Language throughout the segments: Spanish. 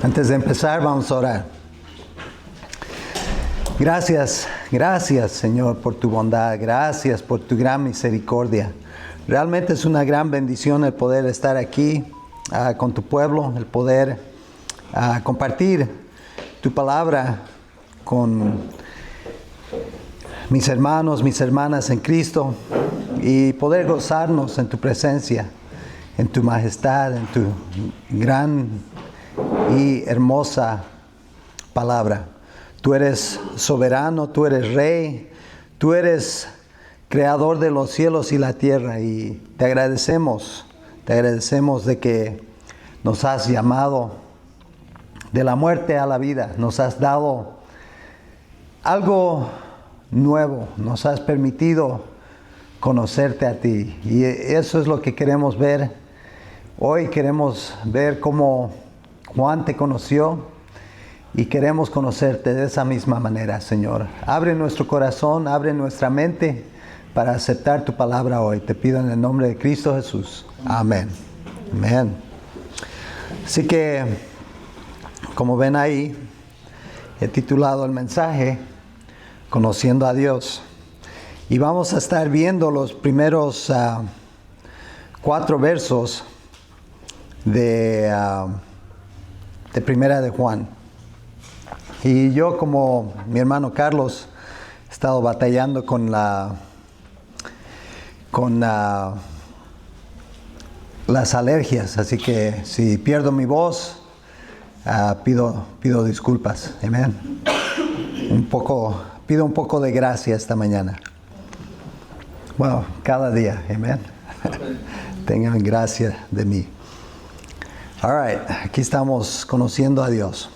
Antes de empezar, vamos a orar. Gracias Señor por tu bondad, gracias por tu gran misericordia. Realmente es una gran bendición el poder estar aquí con tu pueblo, el poder compartir tu palabra con mis hermanos, mis hermanas en Cristo y poder gozarnos en tu presencia, en tu majestad, en tu gran y hermosa palabra. Tú eres soberano, tú eres rey, tú eres creador de los cielos y la tierra y te agradecemos de que nos has llamado de la muerte a la vida, nos has dado algo nuevo, nos has permitido conocerte a ti y eso es lo que queremos ver. Hoy queremos ver cómo Juan te conoció y queremos conocerte de esa misma manera, Señor. Abre nuestro corazón, abre nuestra mente para aceptar tu palabra hoy. Te pido en el nombre de Cristo Jesús. Amén. Amén. Así que, como ven ahí, he titulado el mensaje Conociendo a Dios. Y vamos a estar viendo los primeros 4 versos de Primera de Juan. Y yo, como mi hermano Carlos, he estado batallando con las alergias, así que si pierdo mi voz, pido disculpas. Amén. Pido un poco de gracia esta mañana. Bueno, cada día. Amén. Tengan gracia de mí. All right, aquí estamos conociendo a Dios.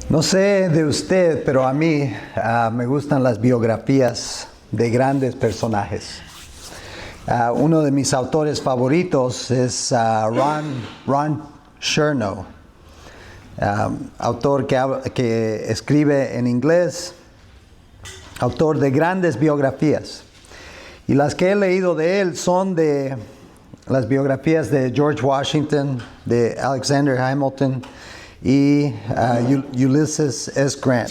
No sé de usted, pero a mí me gustan las biografías de grandes personajes. Uno de mis autores favoritos es Ron Chernow, autor que escribe en inglés, autor de grandes biografías. Y las que he leído de él son de las biografías de George Washington, de Alexander Hamilton y Ulysses S. Grant.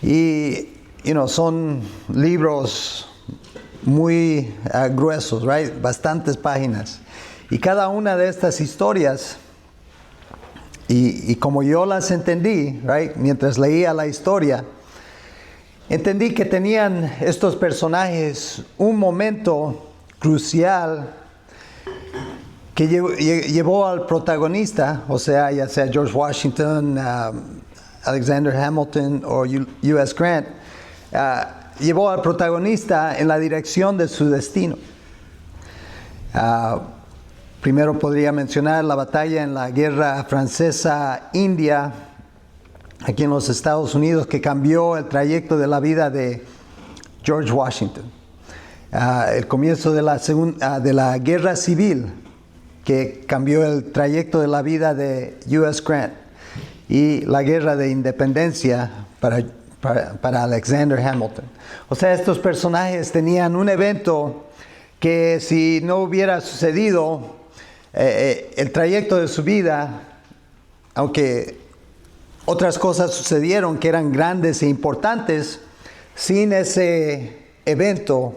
Y, son libros muy gruesos, right? Bastantes páginas. Y cada una de estas historias, y como yo las entendí, right? Mientras leía la historia, entendí que tenían estos personajes un momento crucial que llevó al protagonista, o sea, ya sea George Washington, Alexander Hamilton o U.S. Grant, llevó al protagonista en la dirección de su destino. Primero podría mencionar la batalla en la Guerra Francesa-India, aquí en los Estados Unidos, que cambió el trayecto de la vida de George Washington. El comienzo de la Guerra Civil, que cambió el trayecto de la vida de U.S. Grant. Y la Guerra de Independencia para Alexander Hamilton. O sea, estos personajes tenían un evento que si no hubiera sucedido, el trayecto de su vida, aunque otras cosas sucedieron que eran grandes e importantes, sin ese evento,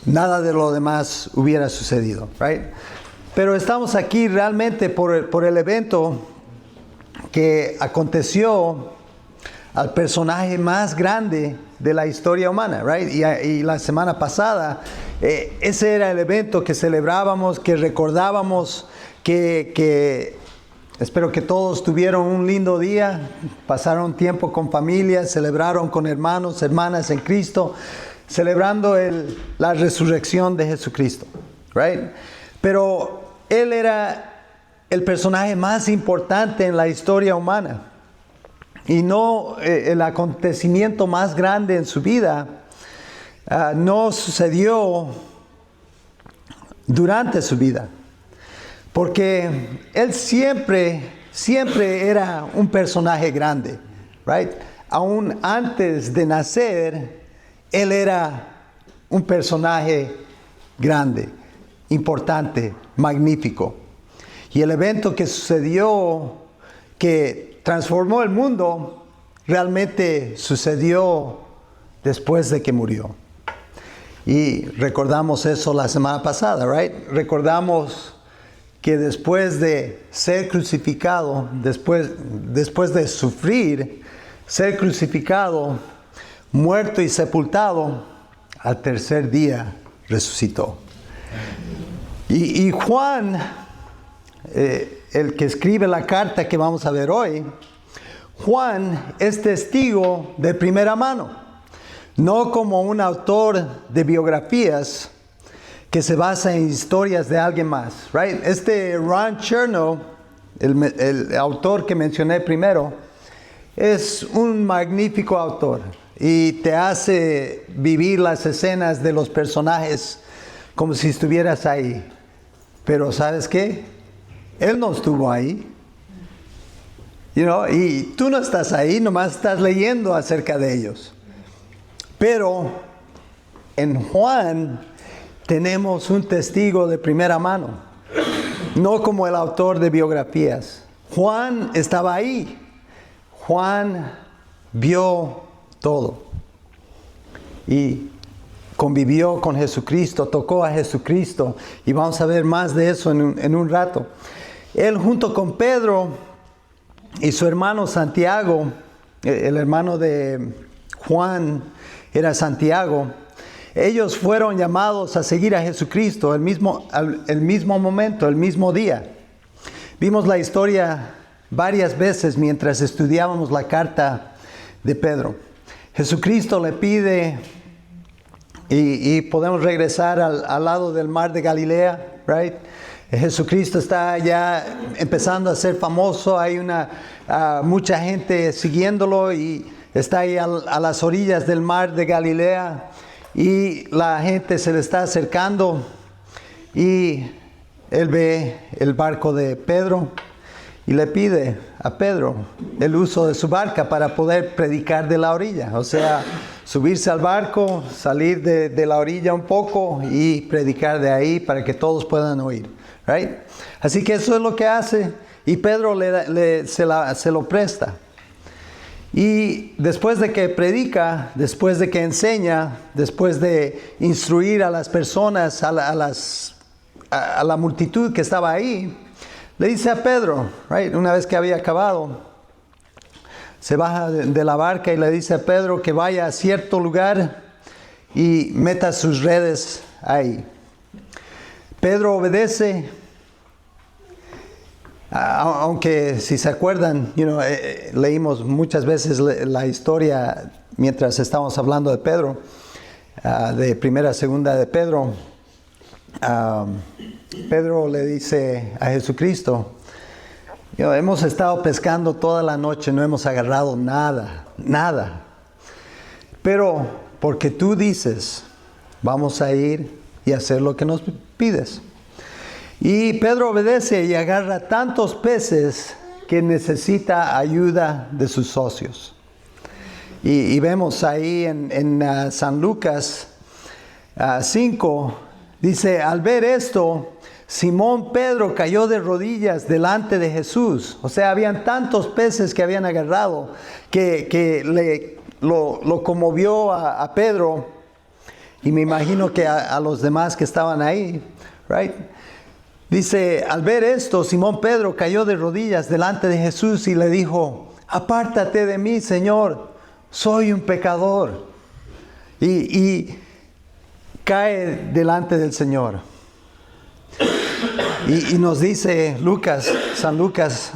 nada de lo demás hubiera sucedido, right? Pero estamos aquí realmente por el evento que aconteció al personaje más grande de la historia humana, right? Y la semana pasada, ese era el evento que celebrábamos, que recordábamos, que espero que todos tuvieron un lindo día, pasaron tiempo con familia, celebraron con hermanos, hermanas en Cristo, celebrando la resurrección de Jesucristo, right? Pero él era el personaje más importante en la historia humana. Y no el acontecimiento más grande en su vida no sucedió durante su vida. Porque él siempre era un personaje grande, right? Aún antes de nacer, él era un personaje grande, importante, magnífico. Y el evento que sucedió, que transformó el mundo, realmente sucedió después de que murió. Y recordamos eso la semana pasada, right? Recordamos que después de ser crucificado, después de sufrir, ser crucificado, muerto y sepultado, al tercer día resucitó. Y Juan, el que escribe la carta que vamos a ver hoy, Juan es testigo de primera mano, no como un autor de biografías que se basa en historias de alguien más, right? Ron Chernow, el autor que mencioné primero, es un magnífico autor y te hace vivir las escenas de los personajes como si estuvieras ahí. Pero ¿sabes qué? Él no estuvo ahí. Y tú no estás ahí, nomás estás leyendo acerca de ellos. Pero en Juan tenemos un testigo de primera mano, no como el autor de biografías. Juan estaba ahí. Juan vio todo y convivió con Jesucristo, tocó a Jesucristo, y vamos a ver más de eso en un rato. Él junto con Pedro y su hermano Santiago, el hermano de Juan era Santiago, ellos fueron llamados a seguir a Jesucristo el mismo momento, el mismo día. Vimos la historia varias veces mientras estudiábamos la carta de Pedro. Jesucristo le pide, y podemos regresar al lado del mar de Galilea, right? Jesucristo está ya empezando a ser famoso, hay mucha gente siguiéndolo y está ahí a las orillas del mar de Galilea y la gente se le está acercando y él ve el barco de Pedro y le pide a Pedro el uso de su barca para poder predicar de la orilla, o sea, subirse al barco, salir de la orilla un poco y predicar de ahí para que todos puedan oír. Right? Así que eso es lo que hace y Pedro se lo presta. Y después de que predica, después de que enseña, después de instruir a las personas, a la multitud que estaba ahí, le dice a Pedro, right? Una vez que había acabado, se baja de la barca y le dice a Pedro que vaya a cierto lugar y meta sus redes ahí. Pedro obedece, aunque si se acuerdan, leímos muchas veces la historia mientras estábamos hablando de Pedro, de primera, segunda de Pedro. Pedro le dice a Jesucristo, hemos estado pescando toda la noche, no hemos agarrado nada. Pero porque tú dices, vamos a ir y hacer lo que nos pides. Y Pedro obedece y agarra tantos peces que necesita ayuda de sus socios. Y vemos ahí en San Lucas 5, dice, al ver esto, Simón Pedro cayó de rodillas delante de Jesús. O sea, habían tantos peces que habían agarrado que lo conmovió a Pedro. Y me imagino que a los demás que estaban ahí, right? Dice, al ver esto, Simón Pedro cayó de rodillas delante de Jesús y le dijo, apártate de mí, Señor, soy un pecador. Y cae delante del Señor. Y nos dice San Lucas,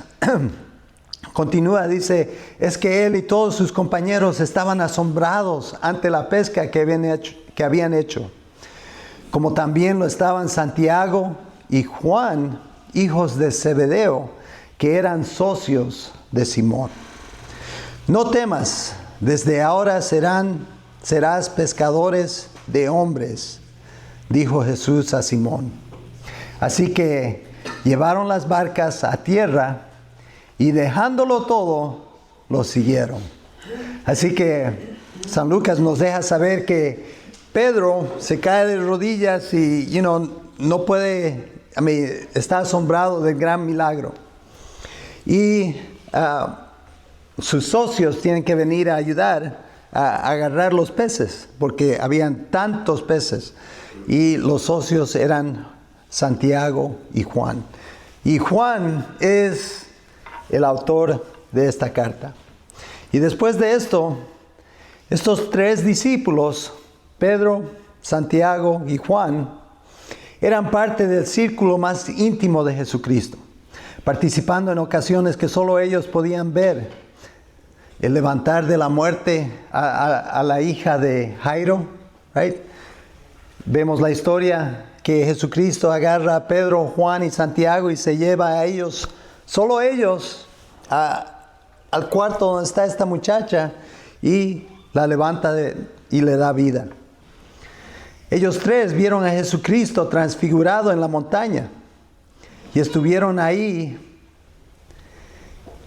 continúa, dice, es que él y todos sus compañeros estaban asombrados ante la pesca que habían hecho, como también lo estaban Santiago y Juan, hijos de Zebedeo, que eran socios de Simón. No temas, desde ahora serás pescadores de hombres, dijo Jesús a Simón. Así que llevaron las barcas a tierra y dejándolo todo, los siguieron. Así que San Lucas nos deja saber que Pedro se cae de rodillas y, no puede, está asombrado del gran milagro. Y sus socios tienen que venir a ayudar a agarrar los peces, porque habían tantos peces. Y los socios eran Santiago y Juan. Y Juan es el autor de esta carta. Y después de esto, estos tres discípulos, Pedro, Santiago y Juan, eran parte del círculo más íntimo de Jesucristo, participando en ocasiones que solo ellos podían ver. El levantar de la muerte a la hija de Jairo, right? Vemos la historia que Jesucristo agarra a Pedro, Juan y Santiago y se lleva a ellos, solo ellos, al cuarto donde está esta muchacha y la levanta y le da vida. Ellos tres vieron a Jesucristo transfigurado en la montaña y estuvieron ahí,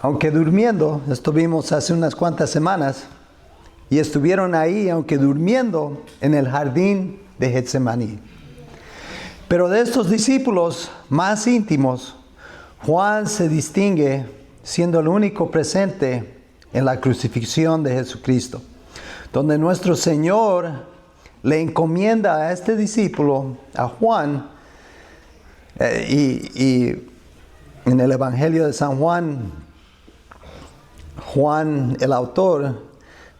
aunque durmiendo. Estuvimos hace unas cuantas semanas y estuvieron ahí, aunque durmiendo, en el jardín de Getsemaní. Pero de estos discípulos más íntimos, Juan se distingue siendo el único presente en la crucifixión de Jesucristo, donde nuestro Señor le encomienda a este discípulo, a Juan, y en el Evangelio de San Juan, Juan, el autor,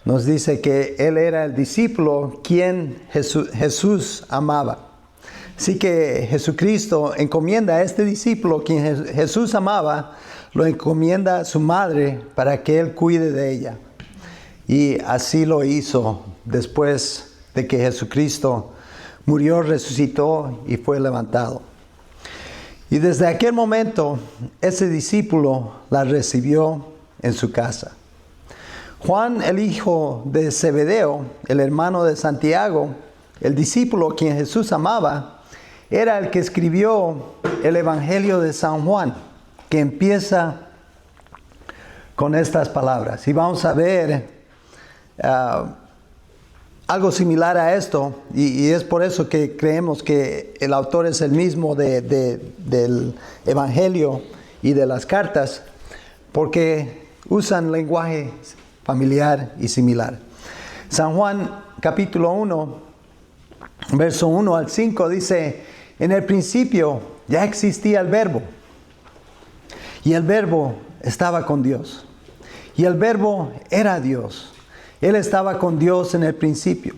nos dice que él era el discípulo quien Jesús amaba. Así que Jesucristo encomienda a este discípulo quien Jesús amaba, lo encomienda a su madre para que él cuide de ella. Y así lo hizo después de que Jesucristo murió, resucitó y fue levantado. Y desde aquel momento, ese discípulo la recibió en su casa. Juan, el hijo de Zebedeo, el hermano de Santiago, el discípulo quien Jesús amaba, era el que escribió el Evangelio de San Juan, que empieza con estas palabras. Y vamos a ver algo similar a esto, y es por eso que creemos que el autor es el mismo del Evangelio y de las cartas, porque usan lenguaje familiar y similar. San Juan capítulo 1, verso 1 al 5 dice: en el principio ya existía el Verbo, y el Verbo estaba con Dios, y el Verbo era Dios. Él estaba con Dios en el principio.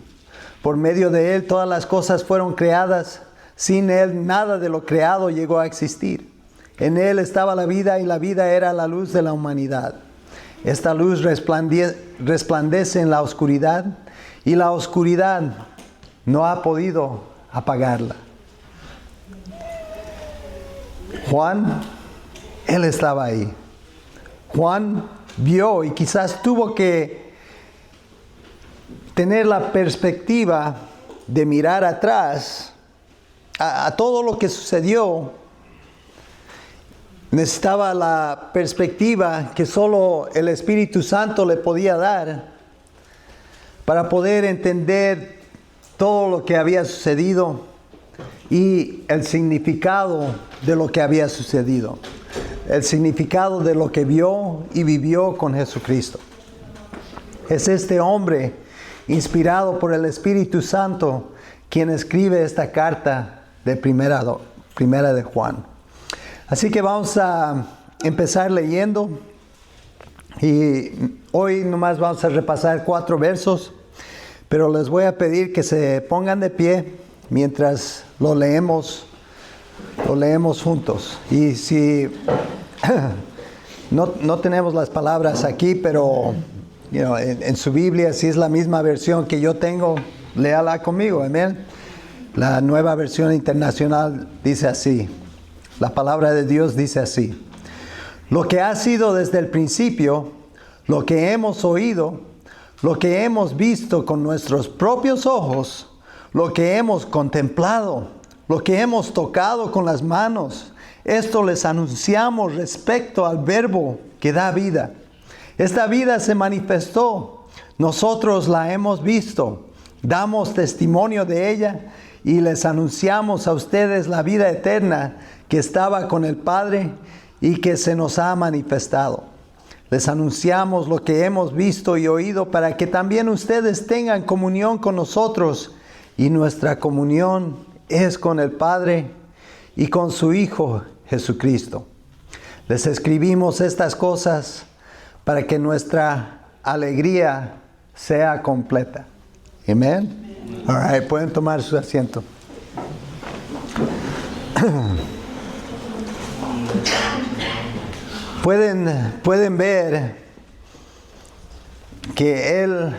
Por medio de Él todas las cosas fueron creadas. Sin Él nada de lo creado llegó a existir. En Él estaba la vida y la vida era la luz de la humanidad. Esta luz resplandece en la oscuridad y la oscuridad no ha podido apagarla. Juan, él estaba ahí. Juan vio y quizás tuvo que tener la perspectiva de mirar atrás a todo lo que sucedió. Necesitaba la perspectiva que solo el Espíritu Santo le podía dar para poder entender todo lo que había sucedido y el significado de lo que había sucedido, el significado de lo que vio y vivió con Jesucristo. Es este hombre inspirado por el Espíritu Santo quien escribe esta carta de primera de Juan. Así que vamos a empezar leyendo, y hoy nomás vamos a repasar 4 versos, pero les voy a pedir que se pongan de pie mientras lo leemos juntos. Y si no tenemos las palabras aquí, pero en su Biblia, si es la misma versión que yo tengo, léala conmigo, amén. La Nueva Versión Internacional dice así. La palabra de Dios dice así: lo que ha sido desde el principio, lo que hemos oído, lo que hemos visto con nuestros propios ojos, lo que hemos contemplado, lo que hemos tocado con las manos, esto les anunciamos respecto al Verbo que da vida. Esta vida se manifestó, nosotros la hemos visto damos testimonio de ella y les anunciamos a ustedes la vida eterna que estaba con el Padre y que se nos ha manifestado. Les anunciamos lo que hemos visto y oído para que también ustedes tengan comunión con nosotros, y nuestra comunión es con el Padre y con su Hijo Jesucristo. Les escribimos estas cosas para que nuestra alegría sea completa. Amén. All right, pueden tomar su asiento. Pueden ver que él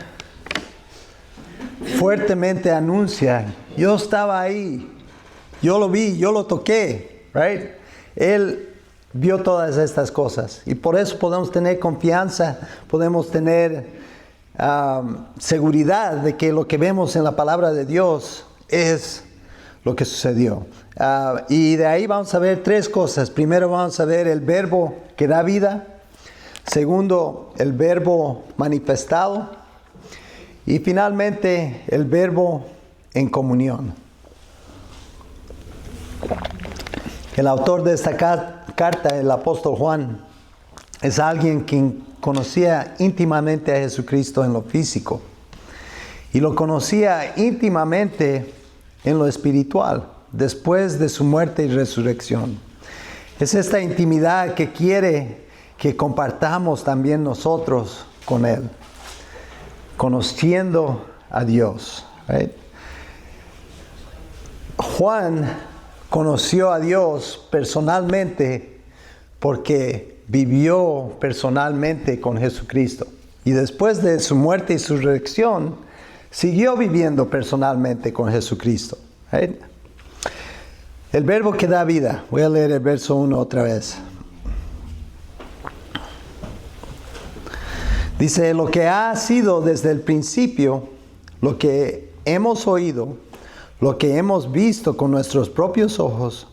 fuertemente anuncia: yo estaba ahí, yo lo vi, yo lo toqué, right? Él vio todas estas cosas y por eso podemos tener confianza, podemos tener seguridad de que lo que vemos en la palabra de Dios es lo que sucedió. Y de ahí vamos a ver tres cosas. Primero vamos a ver el verbo que da vida. Segundo, el verbo manifestado. Y finalmente, el verbo en comunión. El autor de esta carta, el apóstol Juan, es alguien quien conocía íntimamente a Jesucristo en lo físico. Y lo conocía íntimamente en lo espiritual, después de su muerte y resurrección. Es esta intimidad que quiere que compartamos también nosotros con Él, conociendo a Dios. Right? Juan conoció a Dios personalmente porque vivió personalmente con Jesucristo. Y después de su muerte y su resurrección, siguió viviendo personalmente con Jesucristo. Right? El verbo que da vida. Voy a leer el verso 1 otra vez. Dice: lo que ha sido desde el principio, lo que hemos oído, lo que hemos visto con nuestros propios ojos,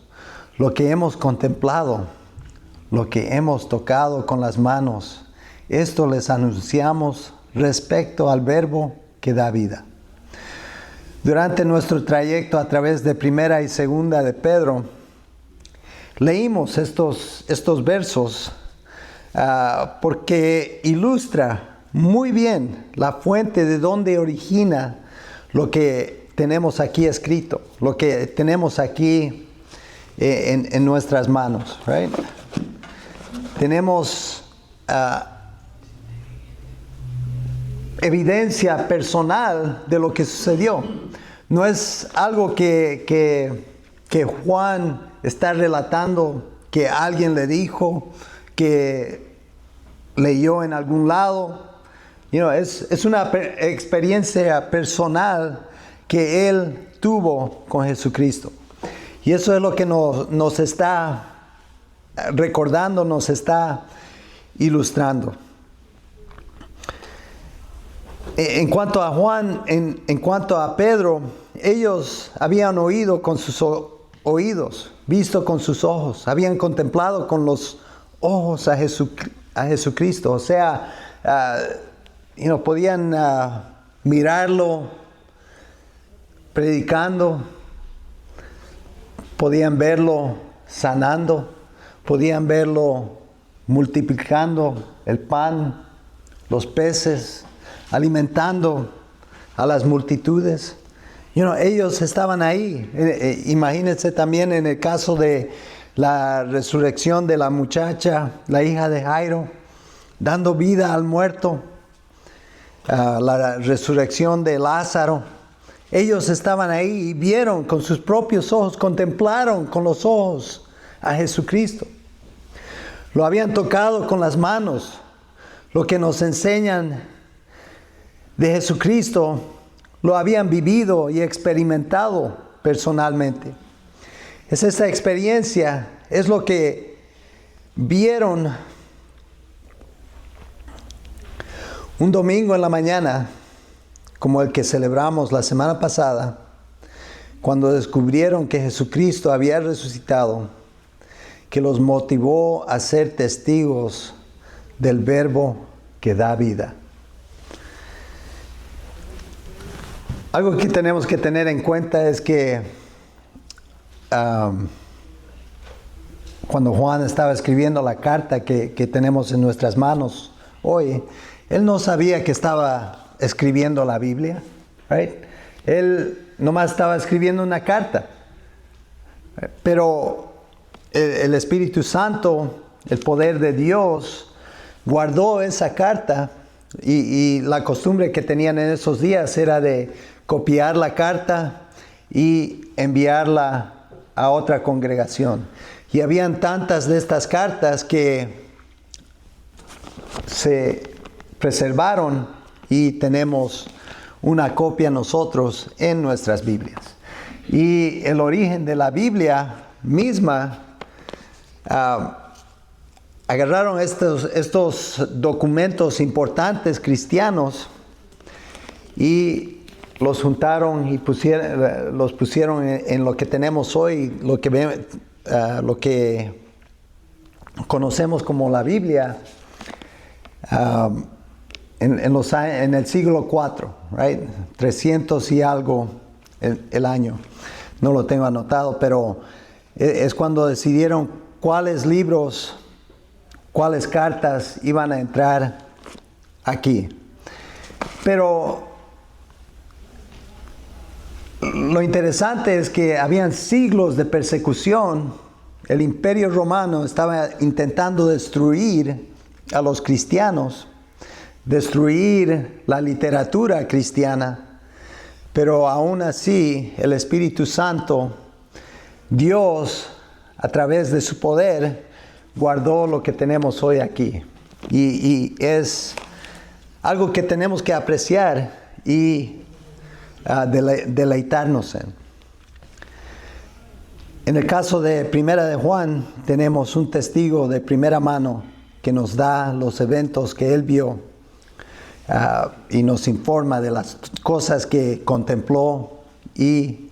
lo que hemos contemplado, lo que hemos tocado con las manos, esto les anunciamos respecto al verbo que da vida. Durante nuestro trayecto a través de Primera y Segunda de Pedro, leímos estos versos porque ilustra muy bien la fuente de donde origina lo que tenemos aquí escrito, lo que tenemos aquí en nuestras manos. Right? Tenemos evidencia personal de lo que sucedió. No es algo que Juan está relatando, que alguien le dijo, que leyó en algún lado. Es una experiencia personal que él tuvo con Jesucristo. Y eso es lo que nos está recordando, nos está ilustrando. En cuanto a Juan, en cuanto a Pedro, ellos habían oído con sus oídos, visto con sus ojos, habían contemplado con los ojos a Jesucristo. O sea, podían mirarlo predicando, podían verlo sanando, podían verlo multiplicando el pan, los peces, alimentando a las multitudes. Ellos estaban ahí. Imagínense también en el caso de la resurrección de la muchacha, la hija de Jairo, dando vida al muerto, la resurrección de Lázaro. Ellos estaban ahí y vieron con sus propios ojos, contemplaron con los ojos a Jesucristo. Lo habían tocado con las manos. Lo que nos enseñan de Jesucristo lo habían vivido y experimentado personalmente. Es esa experiencia, es lo que vieron un domingo en la mañana, como el que celebramos la semana pasada, cuando descubrieron que Jesucristo había resucitado, que los motivó a ser testigos del verbo que da vida. Algo que tenemos que tener en cuenta es que cuando Juan estaba escribiendo la carta que tenemos en nuestras manos hoy, él no sabía que estaba escribiendo la Biblia, right? Él nomás estaba escribiendo una carta. Pero el Espíritu Santo, el poder de Dios, guardó esa carta y la costumbre que tenían en esos días era de copiar la carta y enviarla a otra congregación. Y habían tantas de estas cartas que se preservaron y tenemos una copia nosotros en nuestras Biblias. Y el origen de la Biblia misma, agarraron estos documentos importantes cristianos y los juntaron y los pusieron en lo que tenemos hoy, lo que conocemos como la Biblia, en el siglo IV, right? 300 y algo el año. No lo tengo anotado, pero es cuando decidieron cuáles libros, cuáles cartas iban a entrar aquí. Pero lo interesante es que habían siglos de persecución. El Imperio Romano estaba intentando destruir a los cristianos, destruir la literatura cristiana, pero aún así el Espíritu Santo, Dios, a través de su poder, guardó lo que tenemos hoy aquí. Y es algo que tenemos que apreciar y deleitarnos en. En el caso de Primera de Juan, tenemos un testigo de primera mano que nos da los eventos que él vio y nos informa de las cosas que contempló y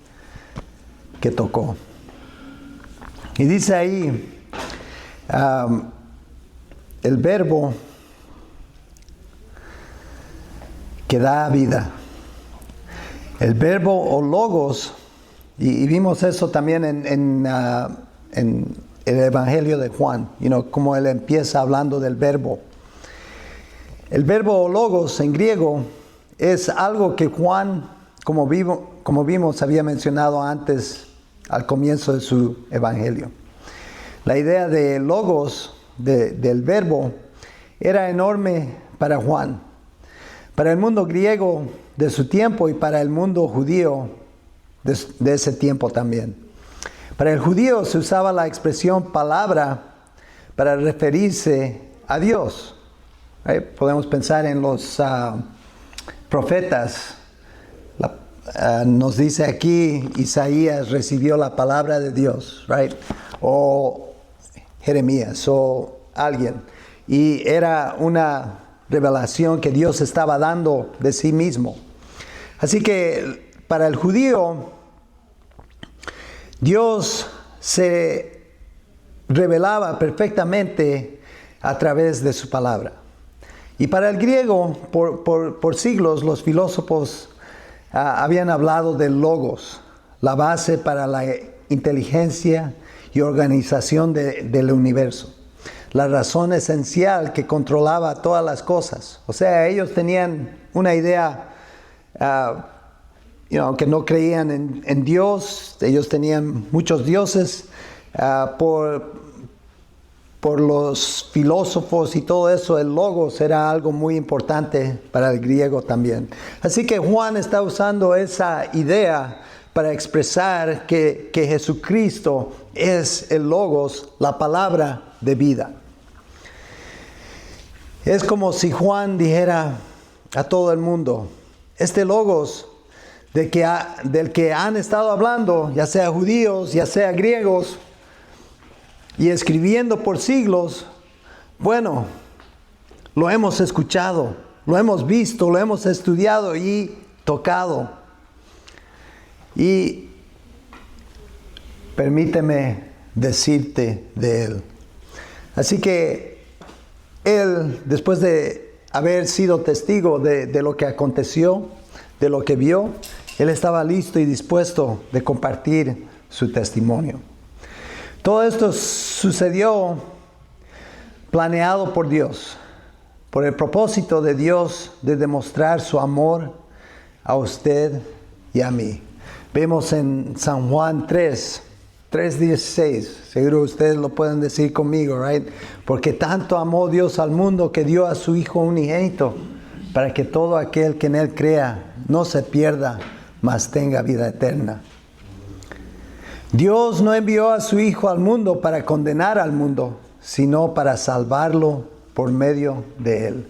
que tocó. Y dice ahí, el verbo que da vida. El verbo o logos, y vimos eso también en el Evangelio de Juan, como él empieza hablando del verbo. El verbo o logos en griego es algo que Juan, como vimos, había mencionado antes al comienzo de su Evangelio. La idea de logos, del verbo, era enorme para Juan. Para el mundo griego de su tiempo y para el mundo judío de ese tiempo también. Para el judío se usaba la expresión palabra para referirse a Dios. Podemos pensar en los profetas. Nos dice aquí, Isaías recibió la palabra de Dios, right? O Jeremías o alguien. Y era una revelación que Dios estaba dando de sí mismo. Así que para el judío, Dios se revelaba perfectamente a través de su palabra. Y para el griego, por siglos, los filósofos habían hablado del logos, la base para la inteligencia y organización del universo. La razón esencial que controlaba todas las cosas. O sea, ellos tenían una idea, que no creían en Dios. Ellos tenían muchos dioses. Por los filósofos y todo eso, el logos era algo muy importante para el griego también. Así que Juan está usando esa idea para expresar que Jesucristo es el logos, la palabra de vida. Es como si Juan dijera a todo el mundo, este logos del que han estado hablando, ya sea judíos, ya sea griegos, y escribiendo por siglos, bueno, lo hemos escuchado, lo hemos visto, lo hemos estudiado y tocado. Y permíteme decirte de él. Así que él, después de haber sido testigo de lo que aconteció, de lo que vio, Él estaba listo y dispuesto de compartir su testimonio. Todo esto sucedió planeado por Dios, por el propósito de Dios de demostrar su amor a usted y a mí. Vemos en San Juan 3:16, seguro ustedes lo pueden decir conmigo, right? Porque tanto amó Dios al mundo que dio a su Hijo unigénito, para que todo aquel que en Él crea no se pierda, mas tenga vida eterna. Dios no envió a su Hijo al mundo para condenar al mundo, sino para salvarlo por medio de Él.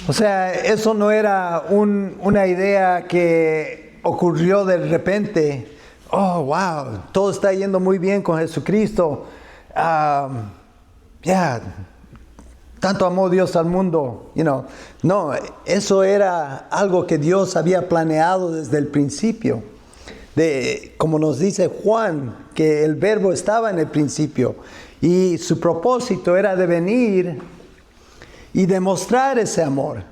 O sea, eso no era una idea que ocurrió de repente. Oh, wow, todo está yendo muy bien con Jesucristo. Tanto amó Dios al mundo. No, eso era algo que Dios había planeado desde el principio. Como nos dice Juan, que el verbo estaba en el principio. Y su propósito era de venir y demostrar ese amor.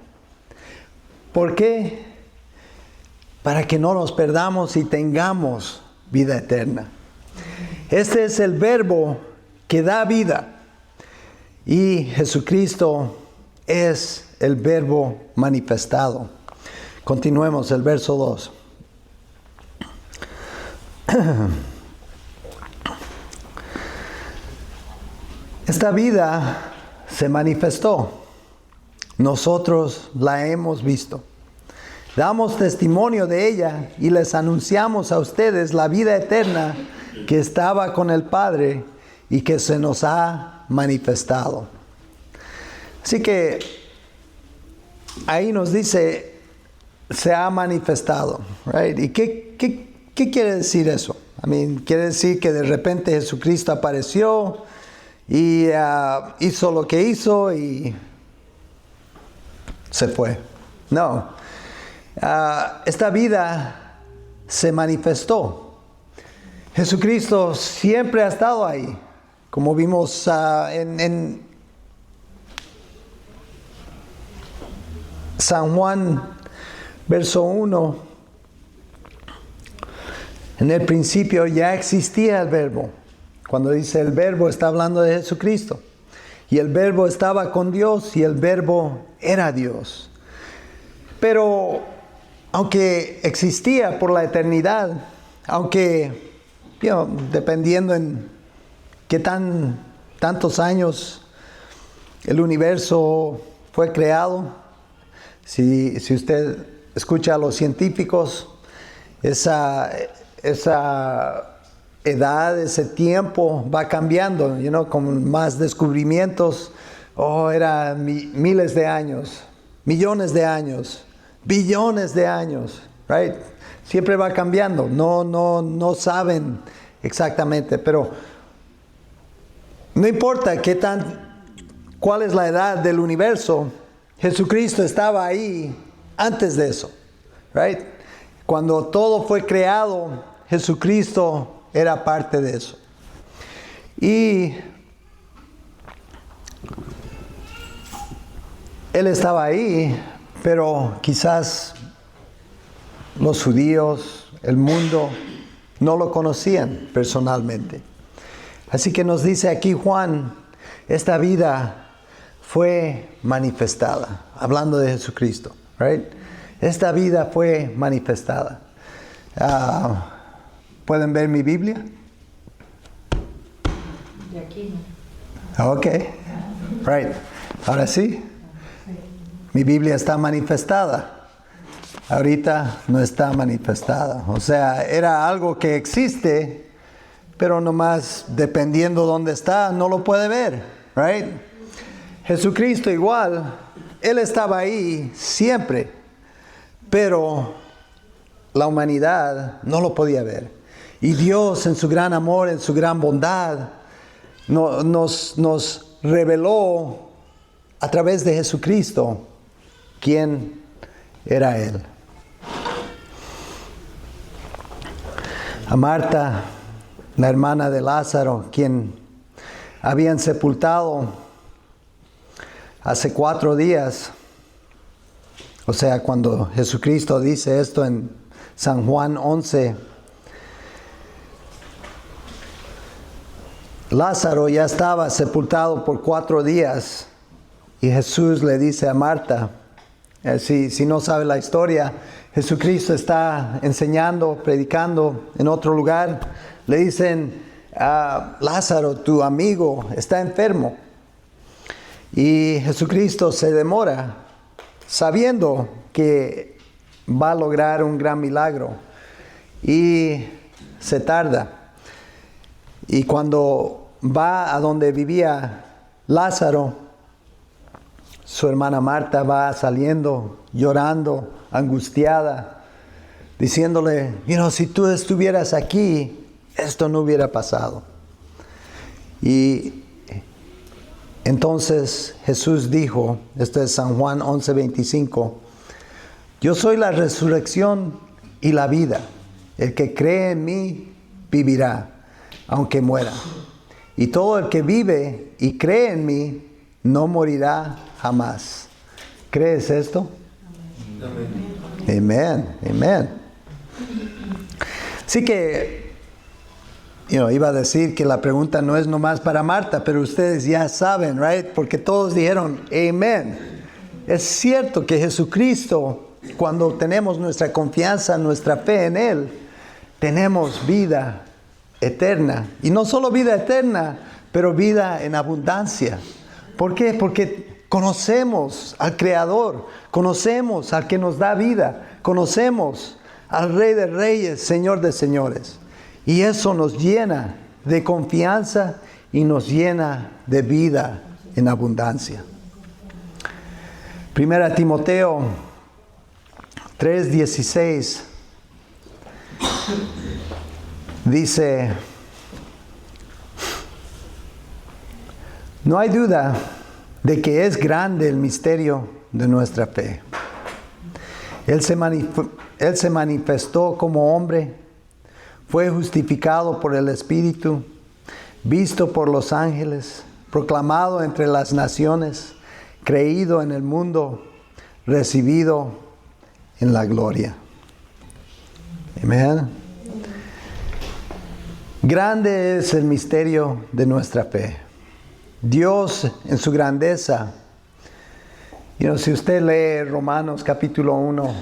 ¿Por qué? Para que no nos perdamos y tengamos vida eterna. Este es el verbo que da vida. Y Jesucristo es el verbo manifestado. Continuemos el verso 2. Esta vida se manifestó. Nosotros la hemos visto. Damos testimonio de ella y les anunciamos a ustedes la vida eterna que estaba con el Padre y que se nos ha manifestado. Así que ahí nos dice, se ha manifestado, right? ¿Y qué quiere decir eso? Quiere decir que de repente Jesucristo apareció y hizo lo que hizo y se fue. No. Esta vida se manifestó. Jesucristo siempre ha estado ahí. Como vimos en San Juan, verso 1. En el principio ya existía el verbo. Cuando dice el verbo, está hablando de Jesucristo. Y el verbo estaba con Dios y el verbo era Dios. Pero aunque existía por la eternidad, aunque dependiendo en qué tantos años el universo fue creado, si usted escucha a los científicos, esa edad, ese tiempo va cambiando, con más descubrimientos. Eran miles de años, millones de años, billones de años, right? Siempre va cambiando. No saben exactamente, pero no importa cuál es la edad del universo. Jesucristo estaba ahí antes de eso, right? Cuando todo fue creado, Jesucristo era parte de eso. Y Él estaba ahí, pero quizás los judíos, el mundo, no lo conocían personalmente. Así que nos dice aquí Juan, esta vida fue manifestada, hablando de Jesucristo, right? Esta vida fue manifestada. ¿Pueden ver mi Biblia? De aquí no. Ok, right. Ahora sí. Mi Biblia está manifestada. Ahorita no está manifestada. O sea, era algo que existe, pero nomás dependiendo dónde está, no lo puede ver, right? Jesucristo igual, Él estaba ahí siempre, pero la humanidad no lo podía ver. Y Dios en su gran amor, en su gran bondad, nos reveló a través de Jesucristo quién era Él. A Marta, la hermana de Lázaro, quien habían sepultado hace 4 días. O sea, cuando Jesucristo dice esto en San Juan 11. Lázaro ya estaba sepultado por 4 días y Jesús le dice a Marta, si no sabe la historia, Jesucristo está enseñando, predicando en otro lugar. Le dicen, Lázaro, tu amigo, está enfermo. Y Jesucristo se demora, sabiendo que va a lograr un gran milagro. Y se tarda. Y cuando va a donde vivía Lázaro, su hermana Marta va saliendo, llorando, angustiada, diciéndole, si tú estuvieras aquí, esto no hubiera pasado. Y entonces Jesús dijo, esto es San Juan 11:25, yo soy la resurrección y la vida. El que cree en mí vivirá, aunque muera. Y todo el que vive y cree en mí no morirá jamás. ¿Crees esto? Amén. Amén. Así que, iba a decir que la pregunta no es nomás para Marta, pero ustedes ya saben, right? Porque todos dijeron, amén. Es cierto que Jesucristo, cuando tenemos nuestra confianza, nuestra fe en Él, tenemos vida eterna. Y no solo vida eterna, pero vida en abundancia. ¿Por qué? Porque conocemos al Creador, conocemos al que nos da vida, conocemos al Rey de Reyes, Señor de Señores. Y eso nos llena de confianza y nos llena de vida en abundancia. 1 Timoteo 3:16 dice, no hay duda de que es grande el misterio de nuestra fe. Él se manifestó como hombre, fue justificado por el Espíritu, visto por los ángeles, proclamado entre las naciones, creído en el mundo, recibido en la gloria. Amén. Grande es el misterio de nuestra fe. Dios en su grandeza. Si usted lee Romanos capítulo 1,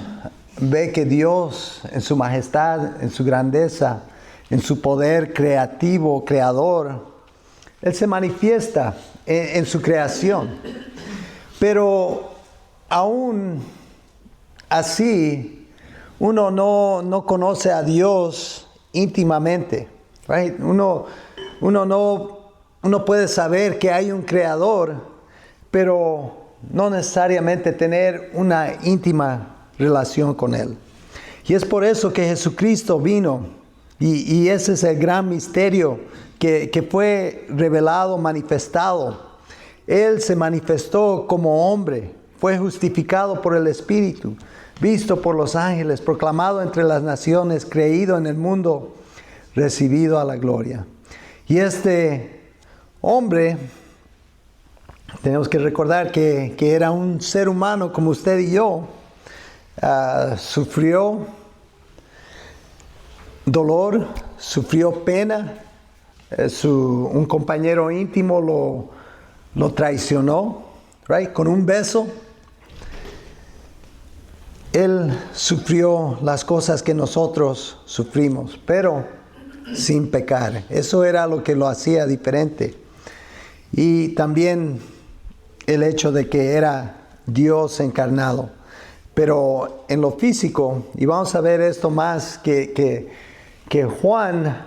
ve que Dios en su majestad, en su grandeza, en su poder creativo, creador, Él se manifiesta en su creación. Pero aún así, uno no conoce a Dios íntimamente, right? Uno puede saber que hay un creador, pero no necesariamente tener una íntima relación con Él. Y es por eso que Jesucristo vino, y ese es el gran misterio que fue revelado, manifestado. Él se manifestó como hombre, fue justificado por el Espíritu, visto por los ángeles, proclamado entre las naciones, creído en el mundo, recibido a la gloria. Y este hombre, tenemos que recordar que era un ser humano como usted y yo. Sufrió dolor, sufrió pena. Un compañero íntimo lo traicionó, right? Con un beso. Él sufrió las cosas que nosotros sufrimos, pero sin pecar. Eso era lo que lo hacía diferente. Y también el hecho de que era Dios encarnado. Pero en lo físico, y vamos a ver esto más, que Juan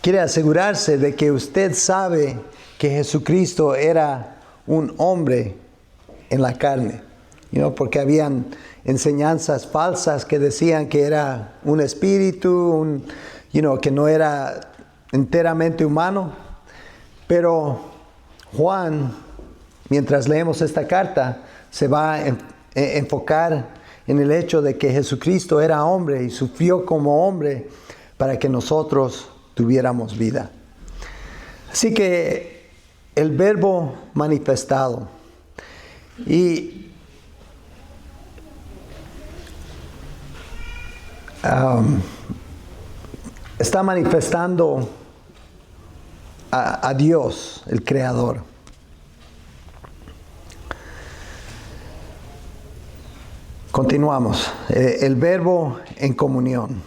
quiere asegurarse de que usted sabe que Jesucristo era un hombre en la carne. Porque habían enseñanzas falsas que decían que era un espíritu, que no era enteramente humano. Pero Juan, mientras leemos esta carta, se va a enfocar en el hecho de que Jesucristo era hombre y sufrió como hombre para que nosotros tuviéramos vida. Así que el Verbo manifestado. Y está manifestando a Dios, el Creador. Continuamos. El verbo en comunión.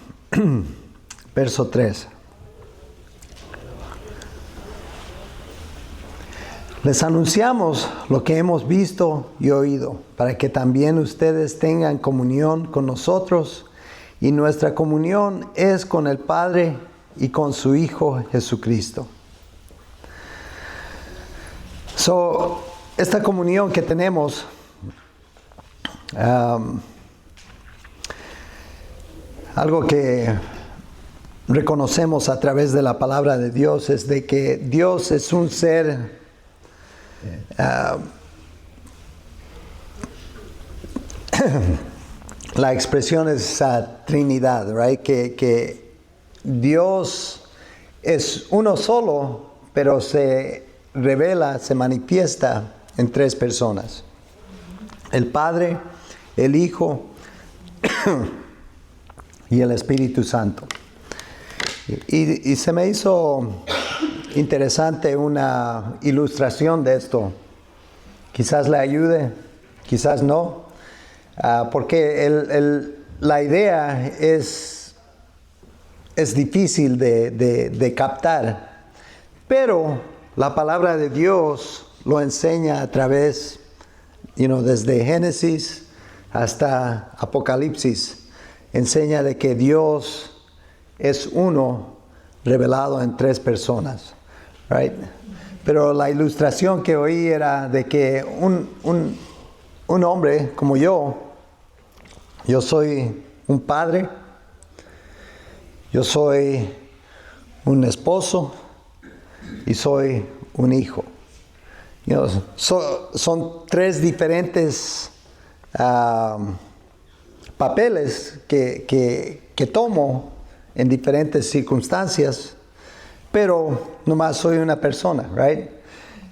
Verso 3. Les anunciamos lo que hemos visto y oído, para que también ustedes tengan comunión con nosotros, y nuestra comunión es con el Padre y con su Hijo Jesucristo. Esta comunión que tenemos, algo que reconocemos a través de la palabra de Dios, es de que Dios es un ser la expresión es Trinidad, right? Que Dios es uno solo, pero se revela, se manifiesta en tres personas: el Padre, el Hijo y el Espíritu Santo. Y se me hizo interesante una ilustración de esto. Quizás le ayude, quizás no, porque la idea es difícil de captar, pero la palabra de Dios lo enseña a través, desde Génesis hasta Apocalipsis, enseña de que Dios es uno revelado en tres personas, right? Pero la ilustración que oí era de que un hombre como yo soy un padre, yo soy un esposo y soy un hijo. Son tres diferentes papeles que tomo en diferentes circunstancias, pero nomás soy una persona, right?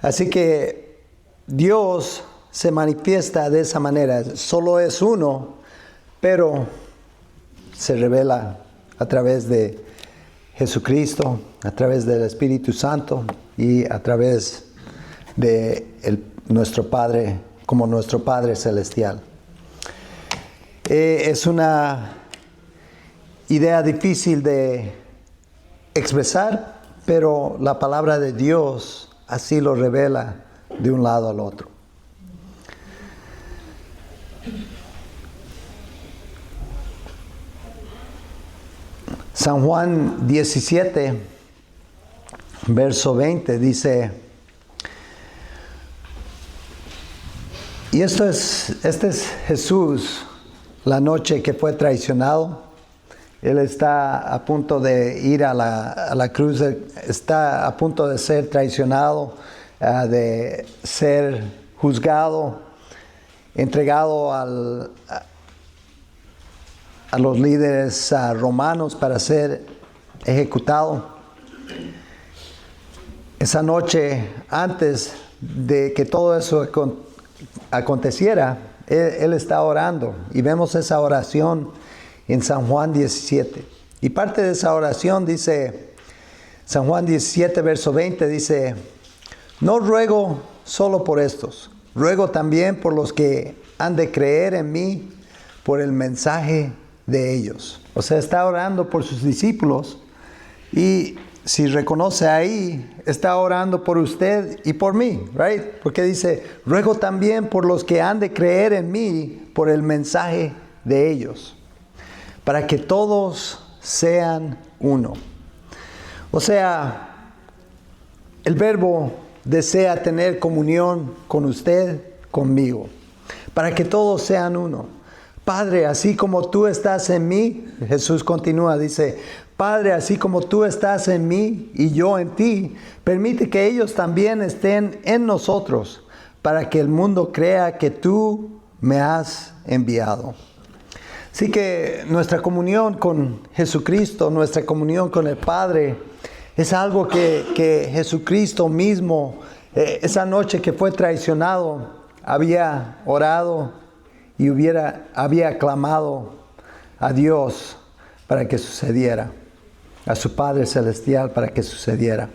Así que Dios se manifiesta de esa manera. Solo es uno, pero se revela a través de Jesucristo, a través del Espíritu Santo y a través de nuestro Padre, como nuestro Padre Celestial. Es una idea difícil de expresar, pero la palabra de Dios así lo revela de un lado al otro. San Juan 17, verso 20 dice, y este es Jesús la noche que fue traicionado. Él está a punto de ir a la cruz, está a punto de ser traicionado, de ser juzgado, entregado a los líderes romanos para ser ejecutado. Esa noche, antes de que todo eso aconteciera, él está orando, y vemos esa oración en San Juan 17. Y parte de esa oración dice, San Juan 17, verso 20, dice, no ruego solo por estos, ruego también por los que han de creer en mí por el mensaje de ellos. O sea, está orando por sus discípulos, y si reconoce ahí, está orando por usted y por mí, right? Porque dice, ruego también por los que han de creer en mí por el mensaje de ellos, para que todos sean uno. O sea, el Verbo desea tener comunión con usted, conmigo, para que todos sean uno. Padre, así como tú estás en mí, Jesús continúa, dice, Padre, así como tú estás en mí y yo en ti, permite que ellos también estén en nosotros, para que el mundo crea que tú me has enviado. Así que nuestra comunión con Jesucristo, nuestra comunión con el Padre, es algo que Jesucristo mismo, esa noche que fue traicionado, había orado y había clamado a Dios para que sucediera. A su Padre Celestial para que sucediera.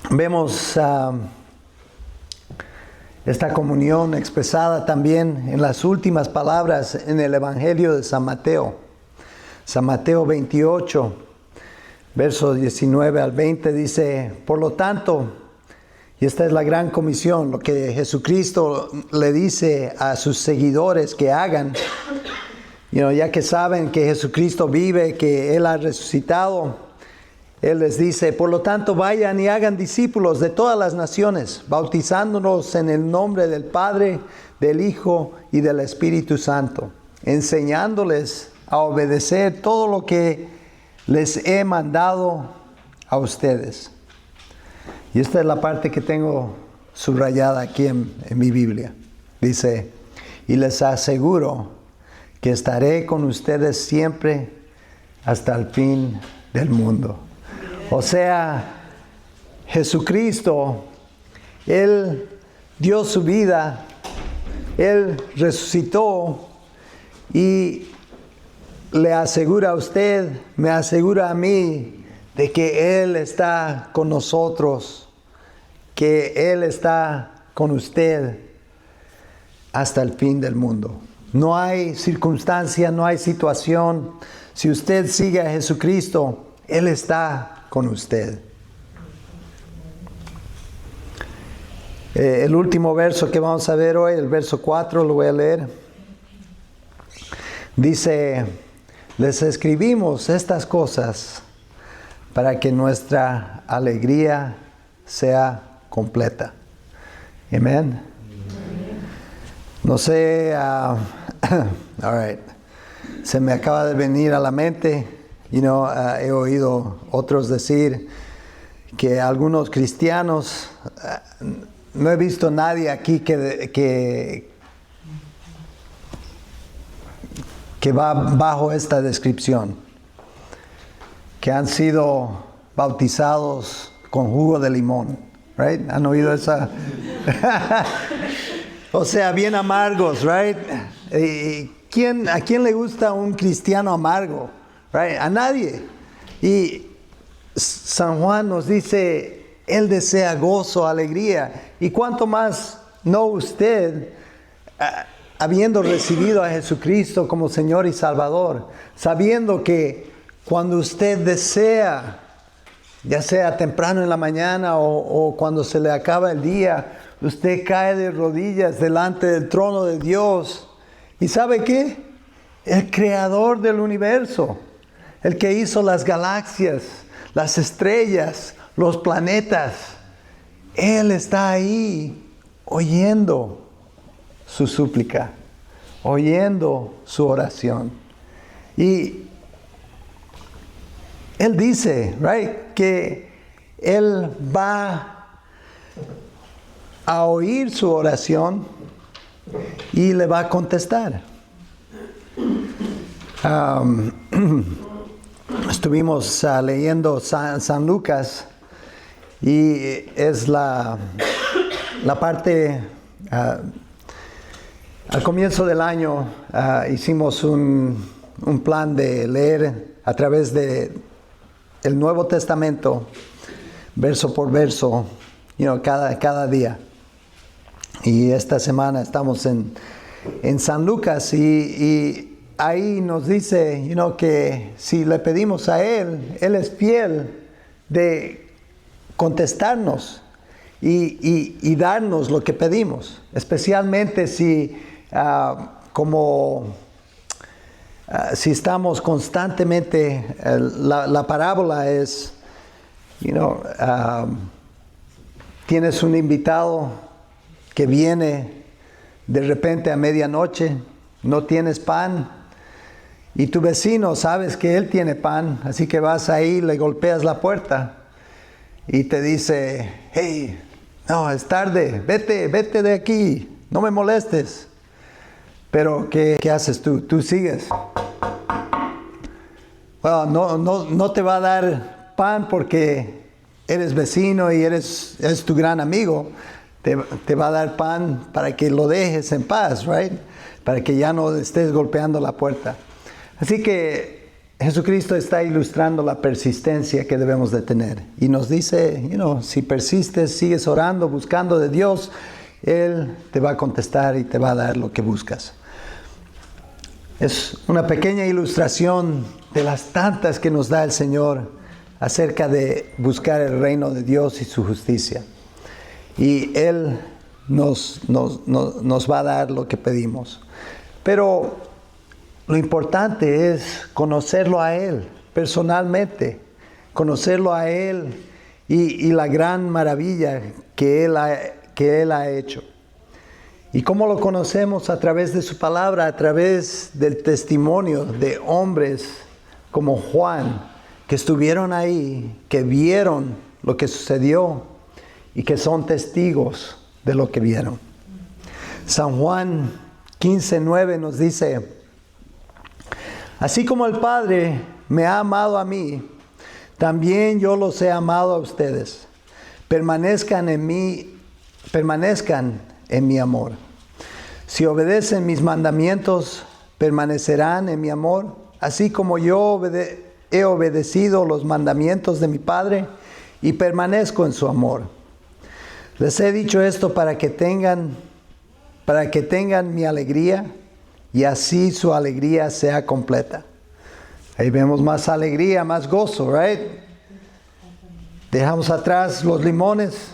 Vemos esta comunión expresada también en las últimas palabras en el Evangelio de San Mateo. San Mateo 28, versos 19 al 20 dice: por lo tanto, y esta es la gran comisión, lo que Jesucristo le dice a sus seguidores que hagan, ya que saben que Jesucristo vive, que Él ha resucitado, Él les dice: por lo tanto, vayan y hagan discípulos de todas las naciones, bautizándonos en el nombre del Padre, del Hijo y del Espíritu Santo, enseñándoles a obedecer todo lo que les he mandado a ustedes. Y esta es la parte que tengo subrayada aquí en mi Biblia. Dice: y les aseguro que estaré con ustedes siempre hasta el fin del mundo. O sea, Jesucristo, Él dio su vida, Él resucitó y le asegura a usted, me asegura a mí, de que Él está con nosotros, que Él está con usted hasta el fin del mundo. No hay circunstancia, no hay situación. Si usted sigue a Jesucristo, Él está con usted. El último verso que vamos a ver hoy, el verso 4, lo voy a leer. Dice: les escribimos estas cosas para que nuestra alegría sea completa. Amén. No sé, all right. Se me acaba de venir a la mente, he oído otros decir que algunos cristianos, no he visto nadie aquí que va bajo esta descripción, que han sido bautizados con jugo de limón, right? ¿Han oído esa? O sea, bien amargos, right? ¿A quién le gusta un cristiano amargo? Right? A nadie. Y San Juan nos dice, Él desea gozo, alegría. ¿Y cuánto más no usted, habiendo recibido a Jesucristo como Señor y Salvador, sabiendo que cuando usted desea, ya sea temprano en la mañana o cuando se le acaba el día, usted cae de rodillas delante del trono de Dios? ¿Y sabe qué? El creador del universo, el que hizo las galaxias, las estrellas, los planetas, Él está ahí oyendo su súplica, oyendo su oración. Y Él dice, right, que Él va a oír su oración y le va a contestar. Estuvimos leyendo San Lucas y es la parte, al comienzo del año hicimos un plan de leer a través de el Nuevo Testamento, verso por verso, cada día. Y esta semana estamos en San Lucas y ahí nos dice, que si le pedimos a Él, Él es fiel de contestarnos y darnos lo que pedimos. Especialmente si, si estamos constantemente, la parábola es, tienes un invitado que viene de repente a medianoche, no tienes pan, y tu vecino sabes que él tiene pan, así que vas ahí, le golpeas la puerta y te dice, hey, no, es tarde, vete de aquí, no me molestes. Pero ¿qué haces tú? Tú sigues. Bueno, no te va a dar pan porque eres vecino y es tu gran amigo. Te va a dar pan para que lo dejes en paz, right? Para que ya no estés golpeando la puerta. Así que Jesucristo está ilustrando la persistencia que debemos de tener. Y nos dice, si persistes, sigues orando, buscando de Dios, Él te va a contestar y te va a dar lo que buscas. Es una pequeña ilustración de las tantas que nos da el Señor acerca de buscar el reino de Dios y su justicia. Y Él nos va a dar lo que pedimos. Pero lo importante es conocerlo a Él personalmente, conocerlo a Él y la gran maravilla que Él ha hecho. ¿Y cómo lo conocemos? A través de su palabra, a través del testimonio de hombres como Juan, que estuvieron ahí, que vieron lo que sucedió y que son testigos de lo que vieron. San Juan 15:9 nos dice: así como el Padre me ha amado a mí, también yo los he amado a ustedes. Permanezcan en mi amor. Si obedecen mis mandamientos, permanecerán en mi amor, así como yo he obedecido los mandamientos de mi Padre y permanezco en su amor. Les he dicho esto para que tengan mi alegría y así su alegría sea completa. Ahí vemos más alegría, más gozo, right? Dejamos atrás los limones.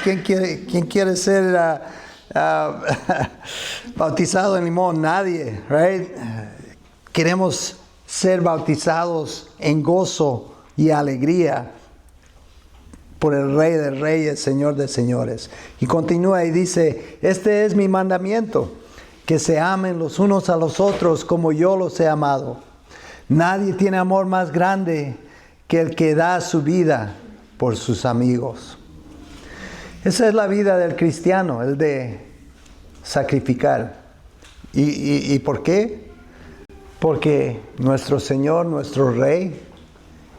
¿Quién quiere ser bautizado en limón? Nadie, right? Queremos ser bautizados en gozo y alegría por el Rey de Reyes, Señor de Señores. Y continúa y dice: este es mi mandamiento, que se amen los unos a los otros como yo los he amado. Nadie tiene amor más grande que el que da su vida por sus amigos. Esa es la vida del cristiano, el de sacrificar. ¿Y por qué? Porque nuestro Señor, nuestro Rey,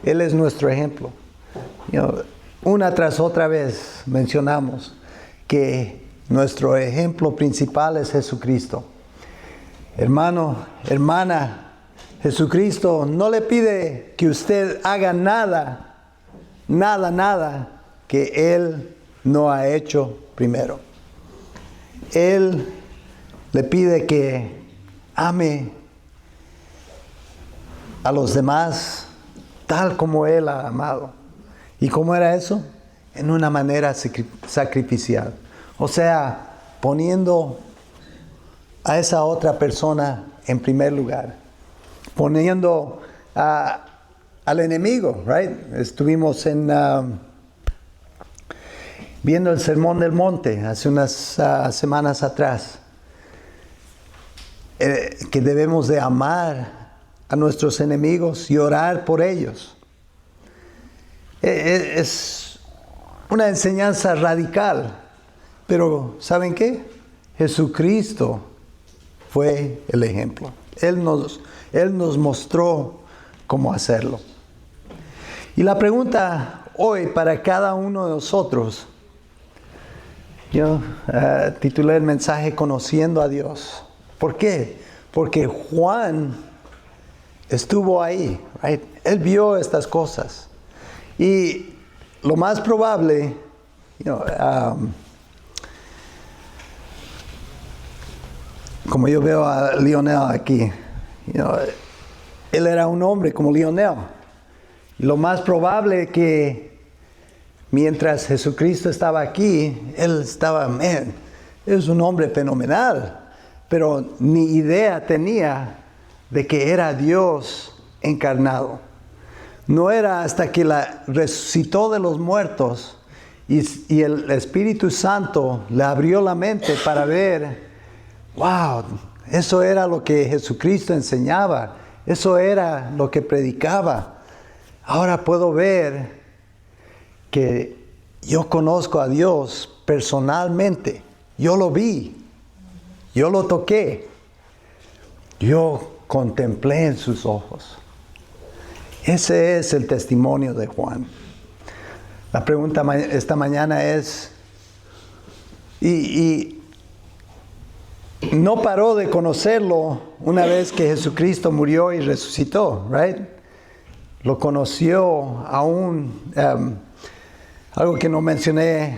Él es nuestro ejemplo. Una tras otra vez mencionamos que nuestro ejemplo principal es Jesucristo. Hermano, hermana, Jesucristo no le pide que usted haga nada que Él no ha hecho primero. Él le pide que ame a los demás tal como Él ha amado. ¿Y cómo era eso? En una manera sacrificial. O sea, poniendo a esa otra persona en primer lugar. Poniendo al enemigo, right? Estuvimos viendo el Sermón del Monte hace unas semanas atrás. Que debemos de amar a nuestros enemigos y orar por ellos. Es una enseñanza radical, pero ¿saben qué? Jesucristo fue el ejemplo. Él nos mostró cómo hacerlo. Y la pregunta hoy para cada uno de nosotros, yo titulé el mensaje Conociendo a Dios. ¿Por qué? Porque Juan estuvo ahí, right? Él vio estas cosas. Y lo más probable, como yo veo a Lionel aquí, él era un hombre como Lionel. Lo más probable que mientras Jesucristo estaba aquí, él estaba, es un hombre fenomenal, pero ni idea tenía de que era Dios encarnado. No era hasta que la resucitó de los muertos y el Espíritu Santo le abrió la mente para ver, wow, eso era lo que Jesucristo enseñaba, eso era lo que predicaba. Ahora puedo ver que yo conozco a Dios personalmente, yo lo vi, yo lo toqué, yo contemplé en sus ojos. Ese es el testimonio de Juan. La pregunta esta mañana es, y no paró de conocerlo una vez que Jesucristo murió y resucitó, right? Lo conoció aún. Algo que no mencioné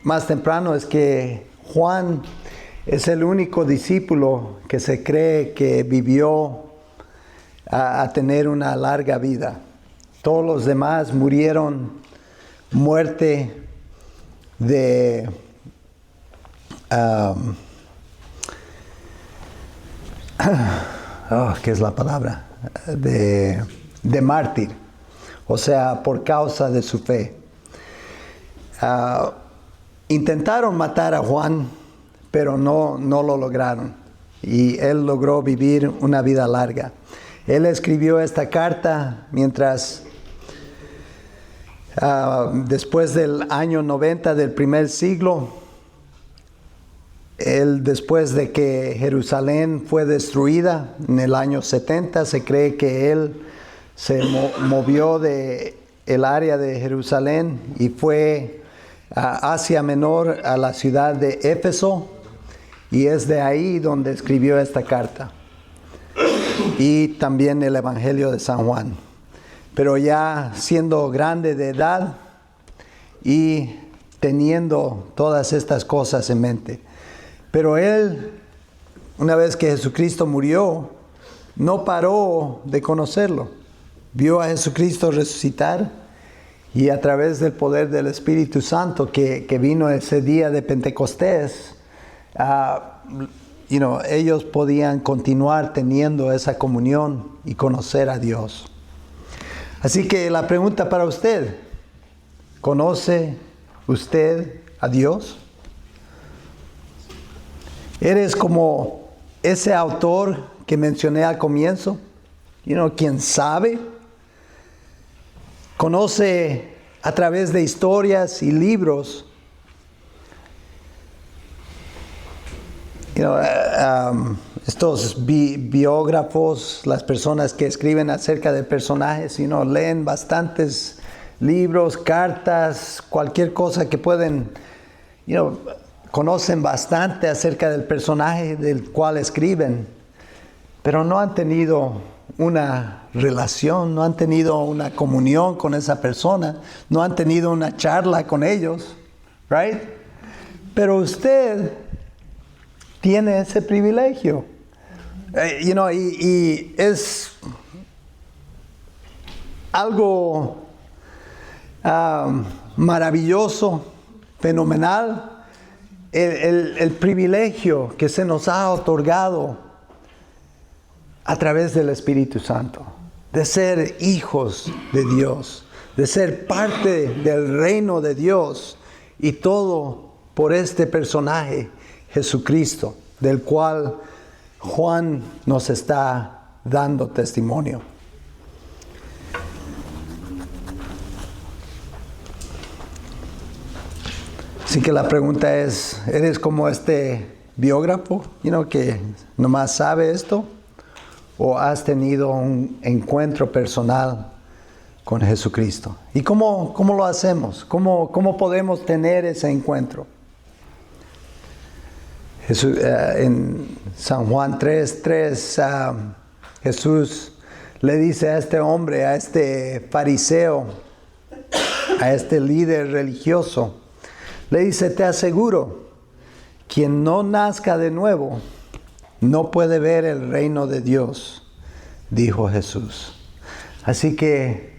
más temprano es que Juan es el único discípulo que se cree que vivió a tener una larga vida. Todos los demás murieron muerte de ¿qué es la palabra? De mártir, o sea, por causa de su fe. Intentaron matar a Juan, pero no lo lograron. Y él logró vivir una vida larga. Él escribió esta carta mientras, después del año 90 del primer siglo, después de que Jerusalén fue destruida en el año 70, se cree que él se movió de el área de Jerusalén y fue a Asia Menor, a la ciudad de Éfeso, y es de ahí donde escribió esta carta. Y también el Evangelio de San Juan. Pero ya siendo grande de edad y teniendo todas estas cosas en mente. Pero él, una vez que Jesucristo murió, no paró de conocerlo. Vio a Jesucristo resucitar y a través del poder del Espíritu Santo que vino ese día de Pentecostés, ellos podían continuar teniendo esa comunión y conocer a Dios. Así que la pregunta para usted: ¿conoce usted a Dios? ¿Eres como ese autor que mencioné al comienzo? ¿Quién sabe? ¿Conoce a través de historias y libros? Estos biógrafos, las personas que escriben acerca de personajes, leen bastantes libros, cartas, cualquier cosa que pueden, conocen bastante acerca del personaje del cual escriben, pero no han tenido una relación, no han tenido una comunión con esa persona, no han tenido una charla con ellos, right? Pero usted tiene ese privilegio, y es algo maravilloso, fenomenal, el privilegio que se nos ha otorgado a través del Espíritu Santo, de ser hijos de Dios, de ser parte del reino de Dios, y todo por este personaje, Jesucristo, del cual Juan nos está dando testimonio. Así que la pregunta es: ¿eres como este biógrafo, que nomás sabe esto? ¿O has tenido un encuentro personal con Jesucristo? ¿Y cómo lo hacemos? ¿Cómo podemos tener ese encuentro? En San Juan 3:3, Jesús le dice a este hombre, a este fariseo, a este líder religioso, le dice: te aseguro, quien no nazca de nuevo no puede ver el reino de Dios, dijo Jesús. Así que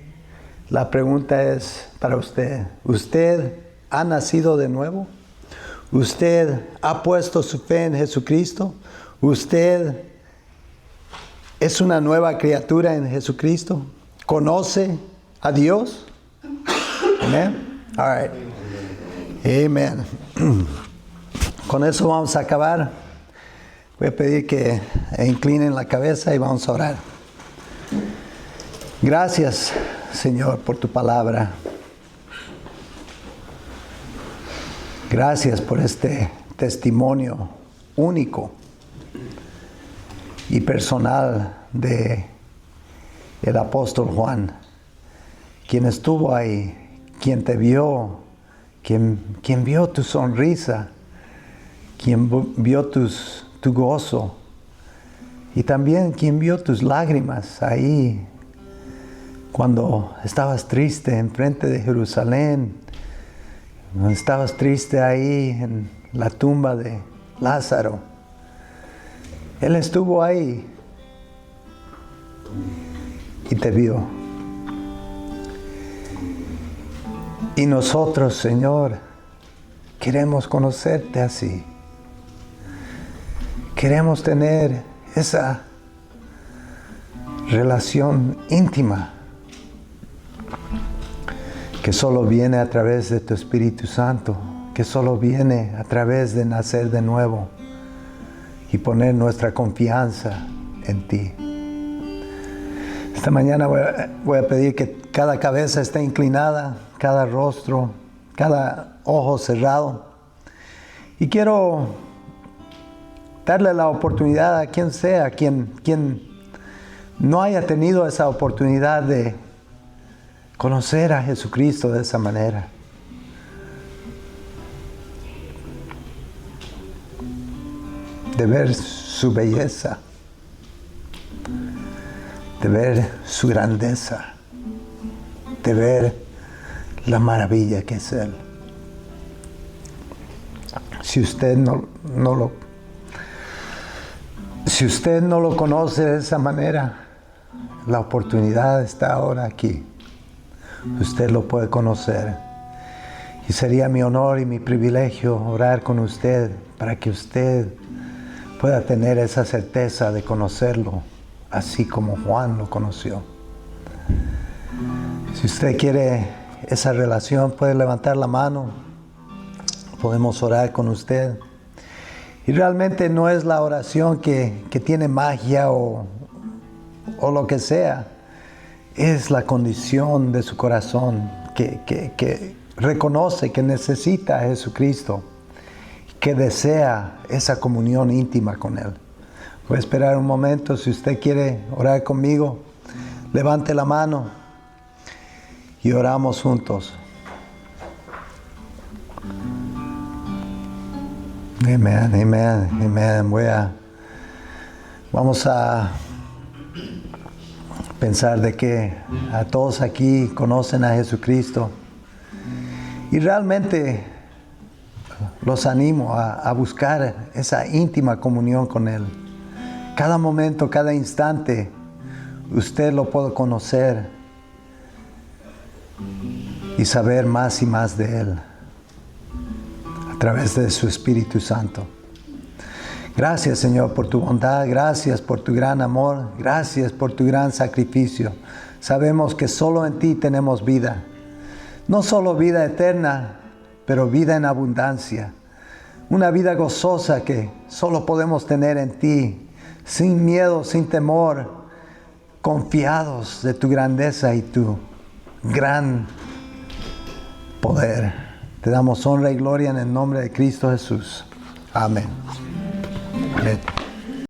la pregunta es para usted: ¿usted ha nacido de nuevo? ¿Usted ha puesto su fe en Jesucristo? ¿Usted es una nueva criatura en Jesucristo? ¿Conoce a Dios? Amén. All right. Amen. Con eso vamos a acabar. Voy a pedir que inclinen la cabeza y vamos a orar. Gracias, Señor, por tu palabra. Gracias por este testimonio único y personal de el apóstol Juan, quien estuvo ahí, quien te vio, quien vio tu sonrisa, quien vio tus tu gozo y también quien vio tus lágrimas ahí cuando estabas triste enfrente de Jerusalén, cuando estabas triste ahí en la tumba de Lázaro. Él estuvo ahí y te vio. Y nosotros, Señor, queremos conocerte así. Queremos tener esa relación íntima que solo viene a través de tu Espíritu Santo, que solo viene a través de nacer de nuevo y poner nuestra confianza en ti. Esta mañana voy a pedir que cada cabeza esté inclinada, cada rostro, cada ojo cerrado. Y quiero darle la oportunidad a quien sea, quien no haya tenido esa oportunidad de conocer a Jesucristo de esa manera. De ver su belleza, de ver su grandeza, de ver la maravilla que es Él. Si usted no lo conoce de esa manera, la oportunidad está ahora aquí. Usted lo puede conocer. Y sería mi honor y mi privilegio orar con usted para que usted pueda tener esa certeza de conocerlo, así como Juan lo conoció. Si usted quiere esa relación, puede levantar la mano. Podemos orar con usted. Y realmente no es la oración que tiene magia o lo que sea. Es la condición de su corazón que reconoce que necesita a Jesucristo, que desea esa comunión íntima con Él. Voy a esperar un momento. Si usted quiere orar conmigo, levante la mano y oramos juntos. Amén, amén, amén. Vamos a pensar de que a todos aquí conocen a Jesucristo. Y realmente los animo a buscar esa íntima comunión con Él. Cada momento, cada instante, usted lo puede conocer y saber más y más de Él a través de su Espíritu Santo. Gracias, Señor, por tu bondad. Gracias por tu gran amor. Gracias por tu gran sacrificio. Sabemos que solo en ti tenemos vida. No solo vida eterna, pero vida en abundancia. Una vida gozosa que solo podemos tener en ti, sin miedo, sin temor, confiados de tu grandeza y tu gran poder. Te damos honra y gloria en el nombre de Cristo Jesús. Amén. Amén.